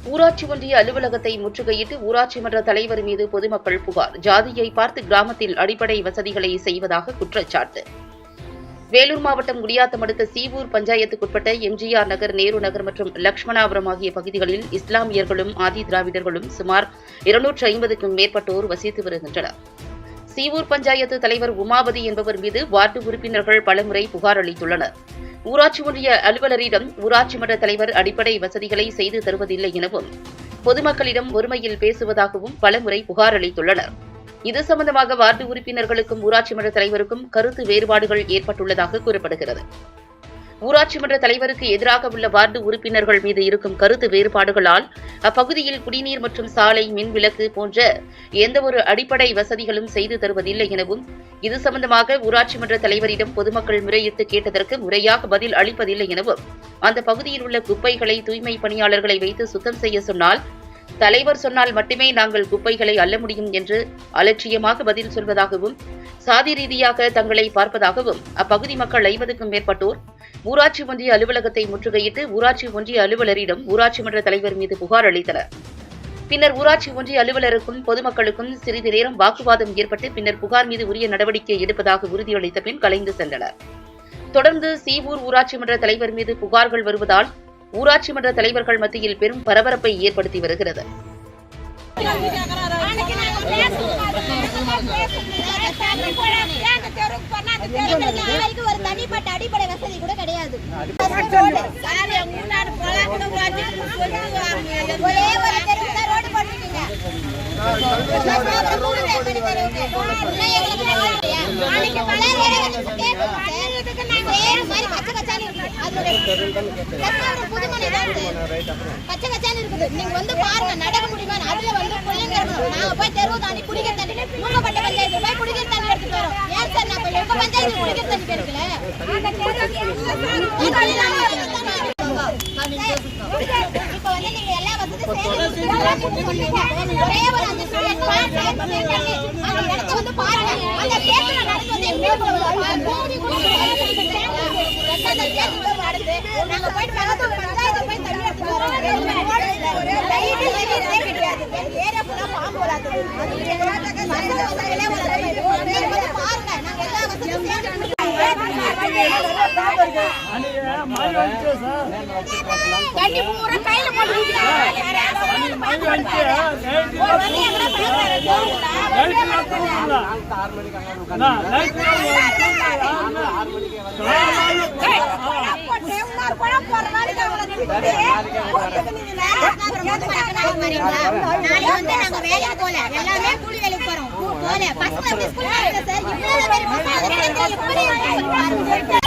ஊராட்சி ஒன்றிய அலுவலகத்தை முற்றுகையிட்டு ஊராட்சி மன்ற தலைவர் மீது பொதுமக்கள் புகார். ஜாதியை பார்த்து கிராமத்தில் அடிப்படை வசதிகளை செய்வதாக குற்றச்சாட்டு. வேலூர் மாவட்டம் குடியாத்தம் அடுத்த சீவூர் பஞ்சாயத்துக்குட்பட்ட எம்ஜிஆர் நகர், நேரு நகர் மற்றும் லட்சுமணாபுரம் ஆகிய பகுதிகளில் இஸ்லாமியர்களும் ஆதி திராவிடர்களும் சுமார் 250க்கும் மேற்பட்டோர் வசித்து வருகின்றனர். சீவூர் பஞ்சாயத்து தலைவர் உமாபதி என்பவர் மீது வார்டு உறுப்பினர்கள் பலமுறை புகார் அளித்துள்ளனர். ஊராட்சி ஒன்றிய அலுவலரிடம் ஊராட்சி மன்ற தலைவர் அடிப்படை வசதிகளை செய்து தருவதில்லை எனவும் பொதுமக்களிடம் ஒருமையில் பேசுவதாகவும் பலமுறை புகார் அளித்துள்ளனர். இது சம்பந்தமாக வார்டு உறுப்பினர்களுக்கும் ஊராட்சி மன்ற தலைவருக்கும் கருத்து வேறுபாடுகள் ஏற்பட்டுள்ளதாக கூறப்படுகிறது. ஊராட்சி மன்ற தலைவருக்கு எதிராக உள்ள வார்டு உறுப்பினர்கள் மீது இருக்கும் கருத்து வேறுபாடுகளால் அப்பகுதியில் குடிநீர் மற்றும் சாலை, மின் விளக்கு போன்ற எந்தவொரு அடிப்படை வசதிகளும் செய்து தருவதில்லை எனவும், இது சம்பந்தமாக ஊராட்சி மன்ற தலைவரிடம் பொதுமக்கள் முறையிட்டு கேட்டதற்கு முறையாக பதில் அளிப்பதில்லை எனவும், அந்த பகுதியில் உள்ள குப்பைகளை தூய்மை பணியாளர்களை வைத்து சுத்தம் செய்ய சொன்னால், தலைவர் சொன்னால் மட்டுமே நாங்கள் குப்பைகளை அள்ள முடியும் என்று அலட்சியமாக பதில் சொல்வதாகவும், சாதி ரீதியாக தங்களை பார்ப்பதாகவும் அப்பகுதி மக்கள் 50க்கும் மேற்பட்டோர் ஊராட்சி ஒன்றிய அலுவலகத்தை முற்றுகையிட்டு ஊராட்சி ஒன்றிய அலுவலரிடம் ஊராட்சி மன்ற தலைவர் மீது புகார் அளித்தனர். பின்னர் ஊராட்சி ஒன்றிய அலுவலருக்கும் பொதுமக்களுக்கும் சிறிது நேரம் வாக்குவாதம் ஏற்பட்டு பின்னர் புகார் மீது உரிய நடவடிக்கை எடுப்பதாக உறுதியளித்த பின் கலைந்து சென்றனர். தொடர்ந்து சீவூர் ஊராட்சி மன்ற தலைவர் மீது புகார்கள் வருவதால் ஊராட்சி மன்ற தலைவர்கள் மத்தியில் பெரும் பரபரப்பை ஏற்படுத்தி வருகிறது. ஒரு தனிப்பட்ட அடிப்படை வசதி கூட கிடையாது. ஒரே ஒரு தெருவுக்கு தான் ரோடு போட்டுருக்கீங்க. பச்சை கச்சான்னு இருக்குது. நீங்க வந்து பாருங்க, நடக்க முடியுமா? அதுல வந்து பிள்ளைங்க இருக்கணும். நாங்க போய் தெருவு தாண்டி குடிக்கிற தண்ணி மூங்கப்பட்ட பஞ்சாயத்து போய் குடிக்கிற தண்ணி எடுத்து போறோம். ஏன் சார் நான் போய் உங்க பஞ்சாயத்து குடிக்கிற தண்ணி கிடைக்கல? இப்ப வந்து நீங்க எல்லா வசதியும் ஒரே ஒரு அந்த இடத்த வந்து பாருங்க. அந்த தேர்தல் நடந்து வந்து நாங்க போயிட்டு பக்கத்து பஞ்சாயத்து போய் தண்ணி எடுத்து போறோம். ஏரியா ஃபுல்லா பாம்பு வராது. பாருங்க, நாங்க எல்லா வசதியும் தண்ணி பூரா கையில போட்டு வேலைக்கு போல, எல்லாமே கூலி வேலைக்கு போறோம். போல